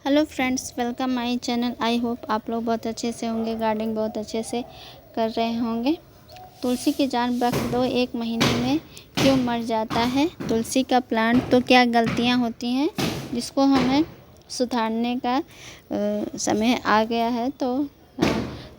Hello friends, welcome my channel. I hope आप लोग बहुत अच्छे से होंगे, गार्डनिंग बहुत अच्छे से कर रहे होंगे। तुलसी की जान रख दो 1 महीने में क्यों मर जाता है तुलसी का प्लांट? तो क्या गलतियां होती हैं जिसको हमें सुधारने का समय आ गया है। तो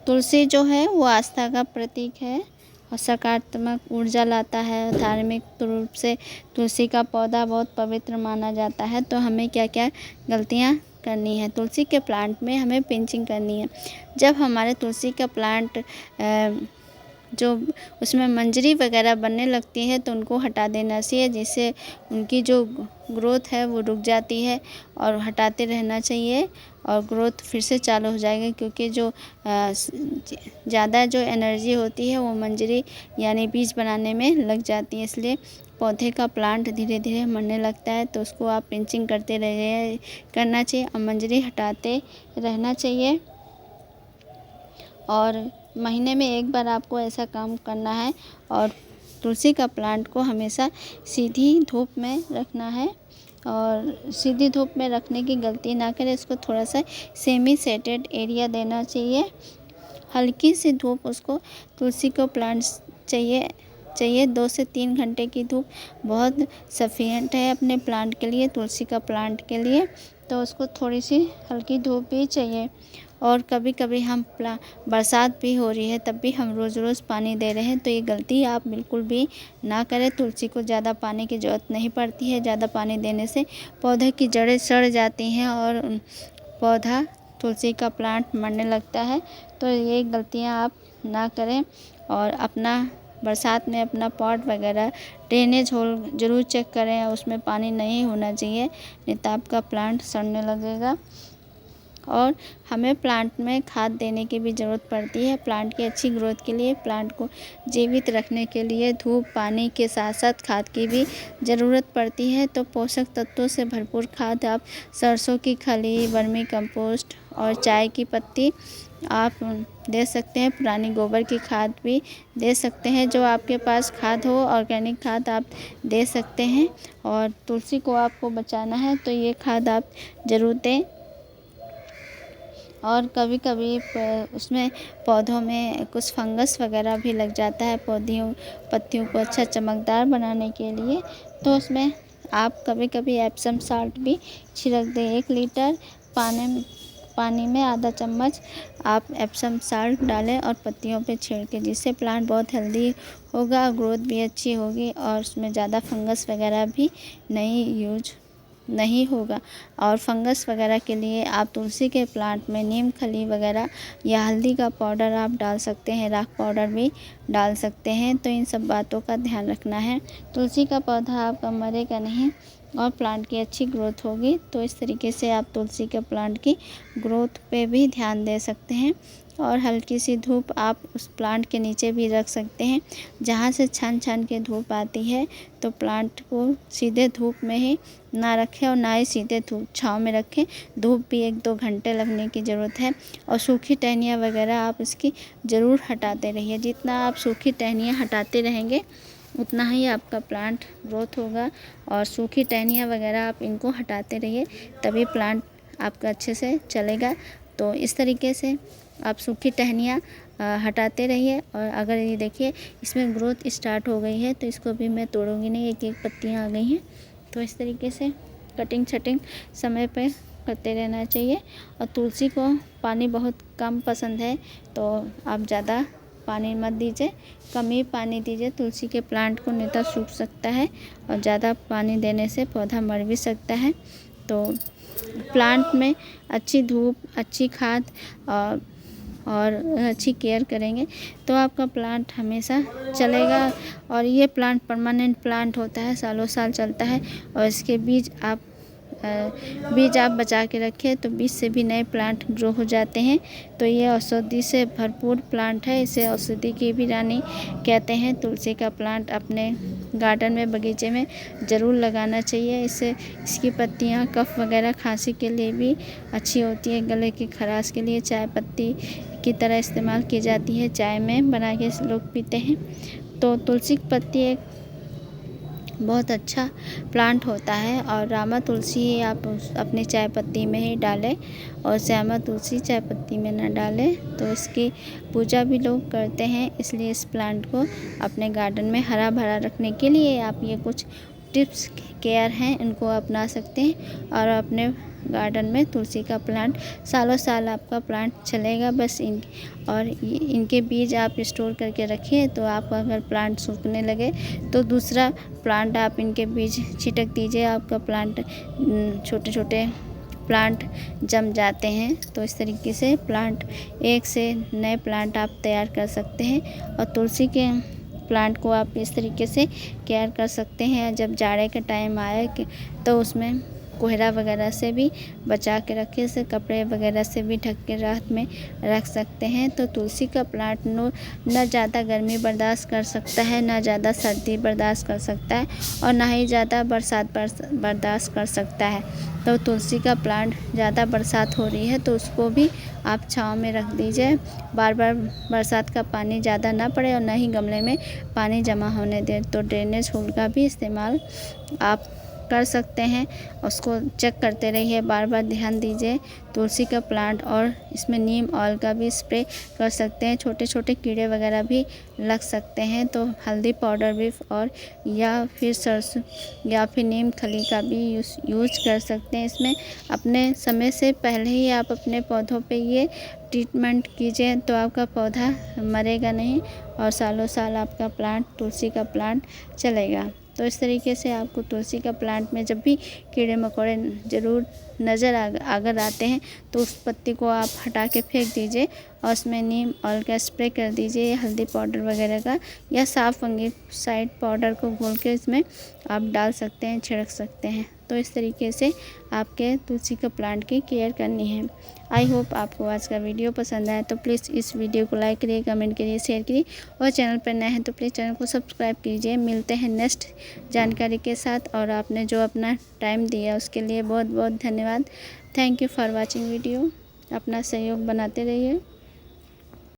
तुलसी जो है वो आस्था का प्रतीक है और सकारात्मक ऊर्जा लाता है। धार्मिक रूप से तुलसी का पौधा बहुत पवित्र माना जाता है। तो हमें क्या क्या गलतियां करनी है? तुलसी के प्लांट में हमें पिंचिंग करनी है। जब हमारे तुलसी का प्लांट जो उसमें मंजरी वगैरह बनने लगती है तो उनको हटा देना चाहिए, जिससे उनकी जो ग्रोथ है वो रुक जाती है और हटाते रहना चाहिए और ग्रोथ फिर से चालू हो जाएगी। क्योंकि जो ज़्यादा जो एनर्जी होती है वो मंजरी यानी बीज बनाने में लग जाती है, इसलिए पौधे का प्लांट धीरे धीरे मरने लगता है। तो उसको आप पिंचिंग करते रहिए, करना चाहिए और मंजरी हटाते रहना चाहिए। और महीने में 1 बार आपको ऐसा काम करना है। और तुलसी का प्लांट को हमेशा सीधी धूप में रखना है और सीधी धूप में रखने की गलती ना करें। इसको थोड़ा सा सेमी सेटेड एरिया देना चाहिए, हल्की सी धूप उसको तुलसी को प्लांट्स चाहिए 2 से 3 घंटे की धूप बहुत सफिशिएंट है अपने प्लांट के लिए, तुलसी का प्लांट के लिए। तो उसको थोड़ी सी हल्की धूप भी चाहिए। और कभी कभी हम बरसात भी हो रही है तब भी हम रोज़ रोज़ पानी दे रहे हैं, तो ये गलती आप बिल्कुल भी ना करें। तुलसी को ज़्यादा पानी की ज़रूरत नहीं पड़ती है। ज़्यादा पानी देने से पौधे की जड़ें सड़ जाती हैं और पौधा तुलसी का प्लांट मरने लगता है। तो ये गलतियां आप ना करें। और अपना बरसात में अपना पॉट वगैरह ड्रेनेज होल ज़रूर चेक करें, उसमें पानी नहीं होना चाहिए, नहीं तो आपका प्लांट सड़ने लगेगा। और हमें प्लांट में खाद देने की भी ज़रूरत पड़ती है। प्लांट की अच्छी ग्रोथ के लिए, प्लांट को जीवित रखने के लिए धूप पानी के साथ साथ खाद की भी ज़रूरत पड़ती है। तो पोषक तत्वों से भरपूर खाद आप सरसों की खली, वर्मी कंपोस्ट और चाय की पत्ती आप दे सकते हैं। पुरानी गोबर की खाद भी दे सकते हैं। जो आपके पास खाद हो, ऑर्गेनिक खाद आप दे सकते हैं। और तुलसी को आपको बचाना है तो ये खाद आप ज़रूर दें। और कभी कभी उसमें पौधों में कुछ फंगस वगैरह भी लग जाता है पत्तियों को अच्छा चमकदार बनाने के लिए। तो उसमें आप कभी कभी एप्सम साल्ट भी छिड़क दें। 1 लीटर पानी में आधा चम्मच आप एप्सम साल्ट डालें और पत्तियों पे छिड़कें, जिससे प्लांट बहुत हेल्दी होगा, ग्रोथ भी अच्छी होगी और उसमें ज़्यादा फंगस वगैरह भी नहीं होगा। और फंगस वगैरह के लिए आप तुलसी के प्लांट में नीम खली वगैरह या हल्दी का पाउडर आप डाल सकते हैं, राख पाउडर भी डाल सकते हैं। तो इन सब बातों का ध्यान रखना है। तुलसी का पौधा आपका मरेगा नहीं और प्लांट की अच्छी ग्रोथ होगी। तो इस तरीके से आप तुलसी के प्लांट की ग्रोथ पे भी ध्यान दे सकते हैं। और हल्की सी धूप आप उस प्लांट के नीचे भी रख सकते हैं, जहाँ से छन के धूप आती है। तो प्लांट को सीधे धूप में ही ना रखें और ना ही सीधे धूप छाँव में रखें। धूप भी 1-2 घंटे लगने की ज़रूरत है। और सूखी टहनियाँ वगैरह आप इसकी ज़रूर हटाते रहिए। जितना आप सूखी टहनियाँ हटाते रहेंगे उतना ही आपका प्लांट ग्रोथ होगा। और सूखी टहनियाँ वगैरह आप इनको हटाते रहिए, तभी प्लांट आपका अच्छे से चलेगा। तो इस तरीके से आप सूखी टहनियाँ हटाते रहिए। और अगर ये देखिए इसमें ग्रोथ स्टार्ट हो गई है तो इसको भी मैं तोड़ूंगी नहीं, एक पत्तियाँ आ गई हैं। तो इस तरीके से कटिंग छटिंग समय पे करते रहना चाहिए। और तुलसी को पानी बहुत कम पसंद है, तो आप ज़्यादा पानी मत दीजिए, कम ही पानी दीजिए। तुलसी के प्लांट को नहीं तो सूख सकता है और ज़्यादा पानी देने से पौधा मर भी सकता है। तो प्लांट में अच्छी धूप, अच्छी खाद और अच्छी केयर करेंगे तो आपका प्लांट हमेशा चलेगा। और ये प्लांट परमानेंट प्लांट होता है, सालों साल चलता है। और इसके बीज आप बचा के रखें तो बीज से भी नए प्लांट ग्रो हो जाते हैं। तो ये औषधि से भरपूर प्लांट है, इसे औषधि की भी रानी कहते हैं। तुलसी का प्लांट अपने गार्डन में, बगीचे में ज़रूर लगाना चाहिए। इसकी पत्तियाँ कफ वगैरह, खांसी के लिए भी अच्छी होती है। गले की खराश के लिए चाय पत्ती की तरह इस्तेमाल की जाती है, चाय में बना के लोग पीते हैं। तो तुलसी की पत्ती एक बहुत अच्छा प्लांट होता है। और रामा तुलसी आप अपने चाय पत्ती में ही डालें और श्यामा तुलसी चाय पत्ती में ना डालें, तो इसकी पूजा भी लोग करते हैं। इसलिए इस प्लांट को अपने गार्डन में हरा भरा रखने के लिए आप ये कुछ टिप्स केयर हैं, इनको अपना सकते हैं और अपने गार्डन में तुलसी का प्लांट सालों साल आपका प्लांट चलेगा। बस इनके बीज आप स्टोर करके रखिए, तो आपका अगर प्लांट सूखने लगे तो दूसरा प्लांट आप इनके बीज छिटक दीजिए, आपका प्लांट छोटे छोटे प्लांट जम जाते हैं। तो इस तरीके से प्लांट एक से नए प्लांट आप तैयार कर सकते हैं। और तुलसी के प्लांट को आप इस तरीके से केयर कर सकते हैं। जब जाड़े का टाइम आए तो उसमें कोहरा वगैरह से भी बचा के रखें, इसे कपड़े वगैरह से भी ढक के रात में रख सकते हैं। तो तुलसी का प्लांट न ज़्यादा गर्मी बर्दाश्त कर सकता है, ना ज़्यादा सर्दी बर्दाश्त कर सकता है और ना ही ज़्यादा बरसात बर्दाश्त कर सकता है। तो तुलसी का प्लांट ज़्यादा बरसात हो रही है तो उसको भी आप छाँव में रख दीजिए। बार बार बरसात का पानी ज़्यादा ना पड़े और ना ही गमले में पानी जमा होने दें। तो ड्रेनेज होल का भी इस्तेमाल आप कर सकते हैं, उसको चेक करते रहिए, बार बार ध्यान दीजिए। तुलसी का प्लांट और इसमें नीम ऑयल का भी स्प्रे कर सकते हैं। छोटे छोटे कीड़े वगैरह भी लग सकते हैं तो हल्दी पाउडर भी और या फिर सरसों या फिर नीम खली का भी यूज कर सकते हैं। इसमें अपने समय से पहले ही आप अपने पौधों पे ये ट्रीटमेंट कीजिए, तो आपका पौधा मरेगा नहीं और सालों साल आपका प्लांट तुलसी का प्लांट चलेगा। तो इस तरीके से आपको तुलसी का प्लांट में जब भी कीड़े मकोड़े ज़रूर नज़र अगर आते हैं तो उस पत्ती को आप हटा के फेंक दीजिए और उसमें नीम ऑयल का स्प्रे कर दीजिए, या हल्दी पाउडर वगैरह का या साफ फंगिसाइड पाउडर को घोल के इसमें आप डाल सकते हैं, छिड़क सकते हैं। तो इस तरीके से आपके तुलसी का प्लांट की केयर करनी है। आई होप आपको आज का वीडियो पसंद आया, तो प्लीज़ इस वीडियो को लाइक करिए, कमेंट करिए, शेयर करिए और चैनल पर नए हैं तो प्लीज़ चैनल को सब्सक्राइब कीजिए। मिलते हैं नेक्स्ट जानकारी के साथ और आपने जो अपना टाइम दिया उसके लिए बहुत बहुत धन्यवाद। Thank you for watching video. अपना सहयोग बनाते रहिए।